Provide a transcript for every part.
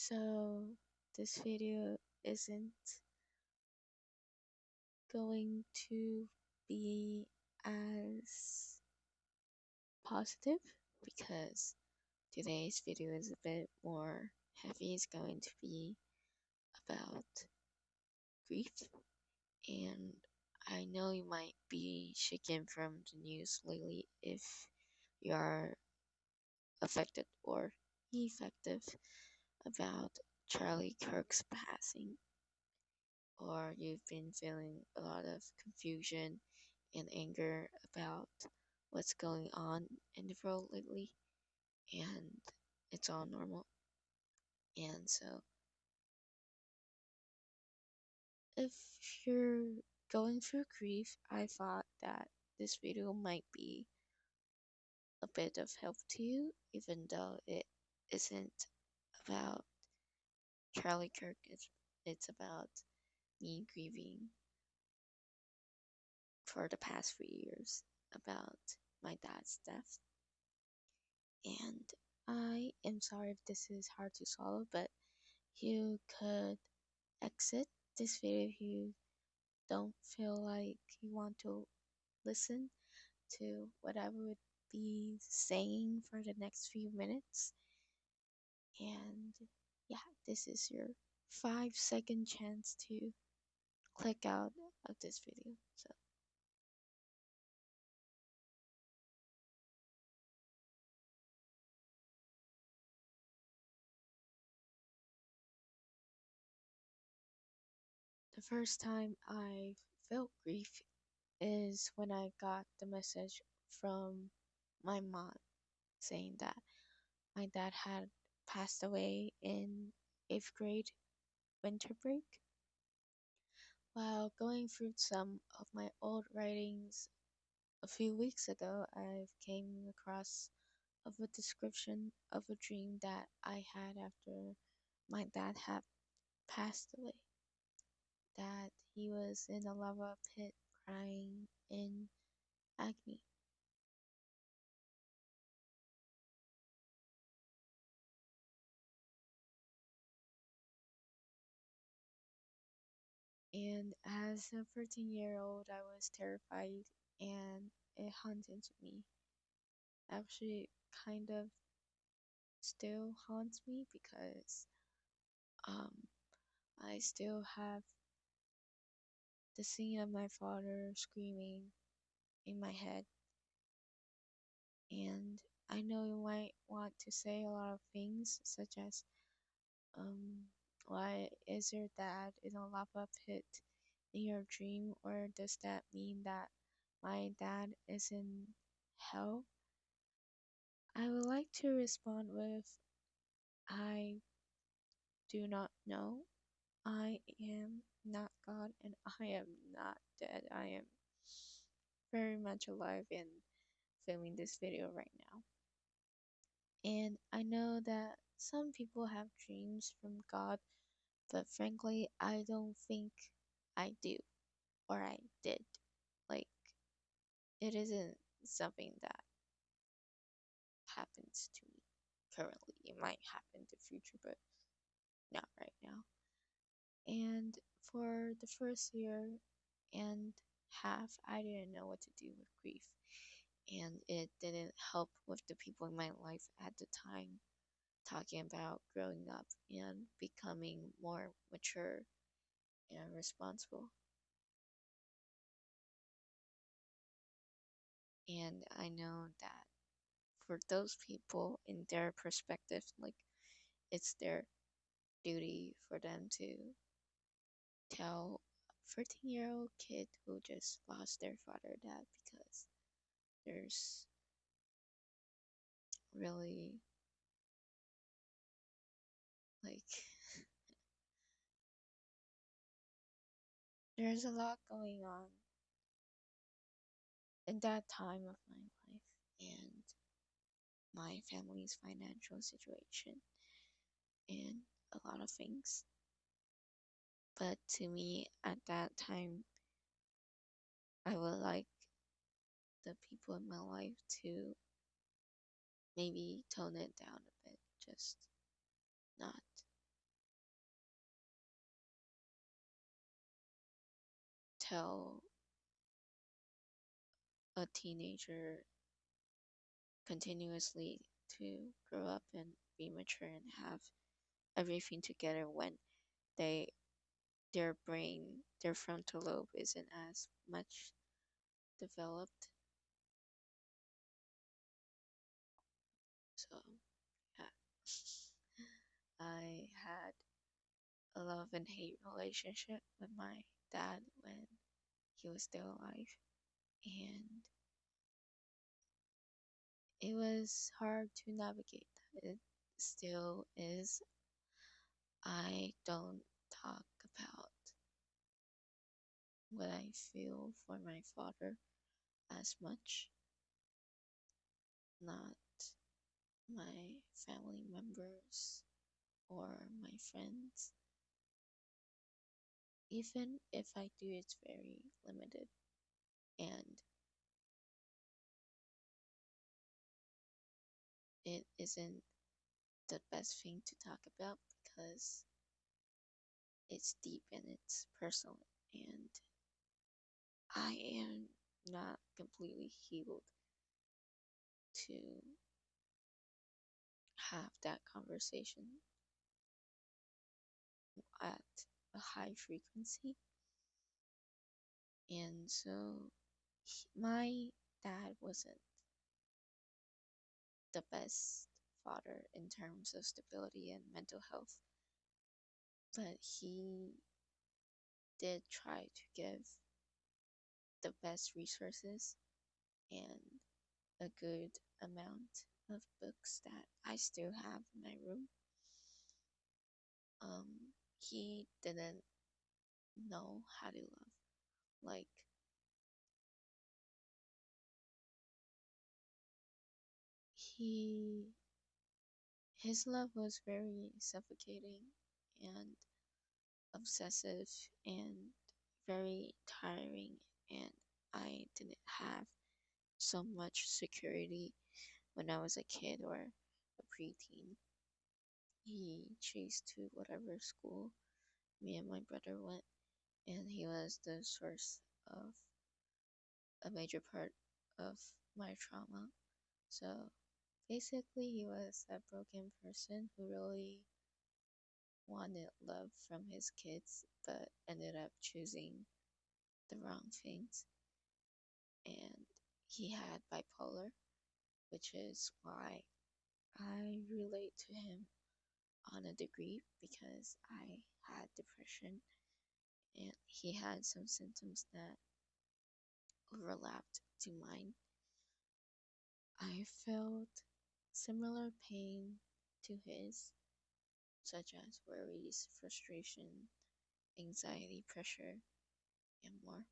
So, this video isn't going to be as positive because today's video is a bit more heavy. It's going to be about grief, and I know you might be shaken from the news lately if you are affected or effective about Charlie Kirk's passing, or you've been feeling a lot of confusion and anger about what's going on in the world lately, and it's all normal. And so, if you're going through grief, I thought that this video might be a bit of help to you, even though it isn't about Charlie Kirk. It's about me grieving for the past 3 years about my dad's death. And I am sorry if this is hard to swallow, but you could exit this video if you don't feel like you want to listen to what I would be saying for the next few minutes. And yeah, this is your 5-second chance to click out of this video. So the first time I felt grief is when I got the message from my mom saying that my dad had passed away in 8th grade winter break. While going through some of my old writings a few weeks ago, I came across of a description of a dream that I had after my dad had passed away. That he was in a lava pit crying in agony. And as a 13-year-old, I was terrified and it haunted me. Actually, kind of still haunts me because um, I still have the scene of my father screaming in my head. And I know you might want to say a lot of things, such as, why is your dad in a lava pit in your dream, or does that mean that my dad is in hell? I would like to respond with, I do not know. I am not God and I am not dead. I am very much alive and filming this video right now. And I know that some people have dreams from God, but frankly, I don't think I do or I did. Like, it isn't something that happens to me currently. It might happen in the future, but not right now. And for the first year and half, I didn't know what to do with grief. And it didn't help with the people in my life at the time talking about growing up and becoming more mature and responsible. And I know that for those people, in their perspective, like, it's their duty for them to tell a 13-year-old kid who just lost their father that, because there's really, like, there's a lot going on in that time of my life and my family's financial situation and a lot of things. But to me, at that time, I would like the people in my life to maybe tone it down a bit, just not tell a teenager continuously to grow up and be mature and have everything together when they their brain, their frontal lobe isn't as much developed. So yeah, I had a love and hate relationship with my dad when he was still alive, and it was hard to navigate that. It still is. I don't talk about what I feel for my father as much, not my family members or my friends. Even if I do, it's very limited, and it isn't the best thing to talk about because it's deep and it's personal, and I am not completely healed to have that conversation at a high frequency. And so my dad wasn't the best father in terms of stability and mental health, but he did try to give the best resources and a good amount of books that I still have in my room. He didn't know how to love. Like, he his love was very suffocating and obsessive and very tiring, and I didn't have so much security when I was a kid or a preteen. He chased to whatever school me and my brother went, and he was the source of a major part of my trauma. So basically, he was a broken person who really wanted love from his kids, but ended up choosing the wrong things. And he had bipolar, which is why I relate to him on a degree because I had depression and he had some symptoms that overlapped to mine. I felt similar pain to his, such as worries, frustration, anxiety, pressure, and more.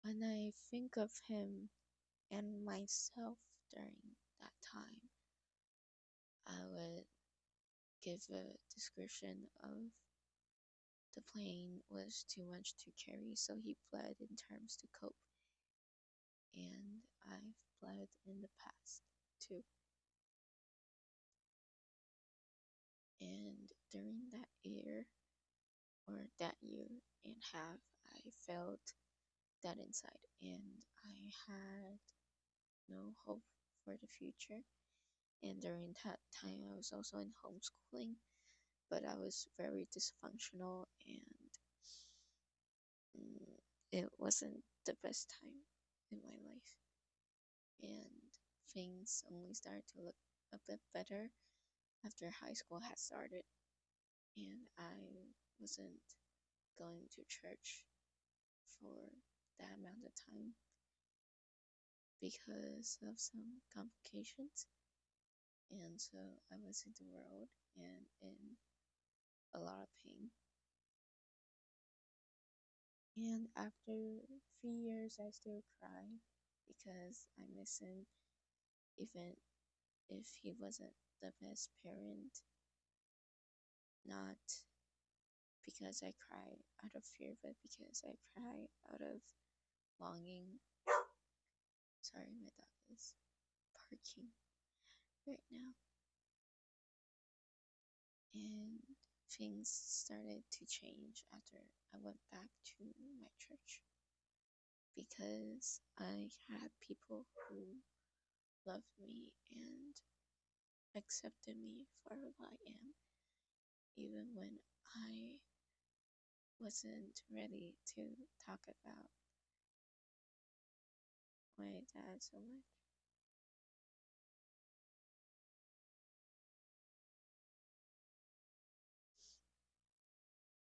When I think of him and myself during that time, I would give a description of the plane was too much to carry, so he bled in terms to cope. And I've bled in the past too. And during that year, or that year and a half, I felt that inside, and I had no hope for the future. And during that time, I was also in homeschooling, but I was very dysfunctional, and it wasn't the best time in my life. And things only started to look a bit better after high school had started, and I wasn't going to church for that amount of time because of some complications. And so I was in the world and in a lot of pain. And after 3 years, I still cry because I miss him, even if he wasn't the best parent. Not because I cry out of fear, but because I cry out of longing. Sorry, my dog is barking right now. And things started to change after I went back to my church because I had people who loved me and accepted me for who I am, even when I wasn't ready to talk about my dad so much.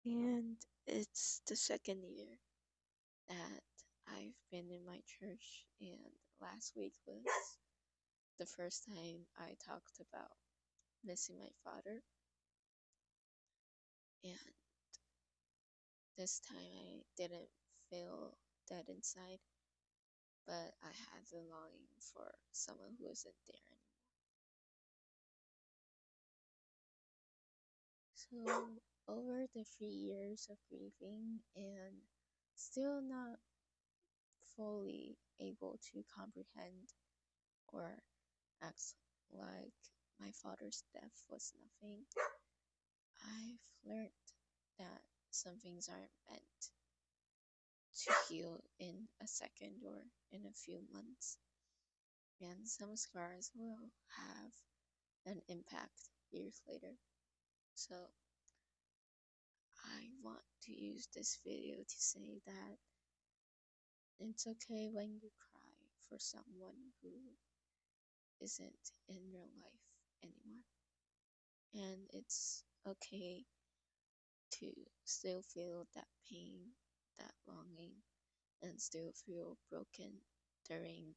And it's the second year that I've been in my church, and last week was the first time I talked about missing my father. And this time I didn't feel that inside, but I had the longing for someone who isn't there anymore. So, over the 3 years of grieving and still not fully able to comprehend or act like my father's death was nothing, I've learned that some things aren't meant to heal in a second or in a few months, and some scars will have an impact years later. So, I want to use this video to say that it's okay when you cry for someone who isn't in your life anymore. And it's okay to still feel that pain, that longing, and still feel broken during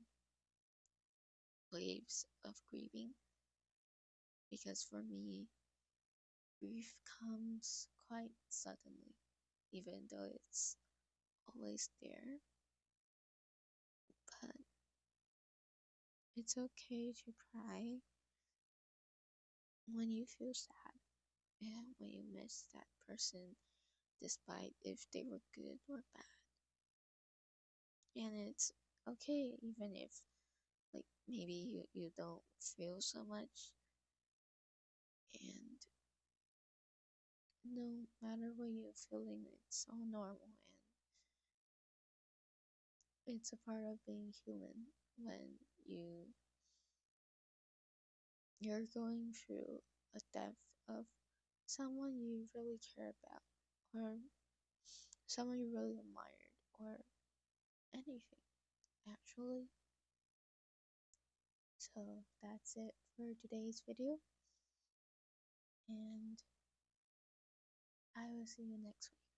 waves of grieving. Because for me, grief comes quite suddenly, even though it's always there. But it's okay to cry when you feel sad and when you miss that person, despite if they were good or bad. And it's okay even if like maybe you don't feel so much, and no matter what you're feeling, it's so normal, and it's a part of being human when you're going through a death of someone you really care about, or someone you really admired, or anything actually. So that's it for today's video, and I will see you next week.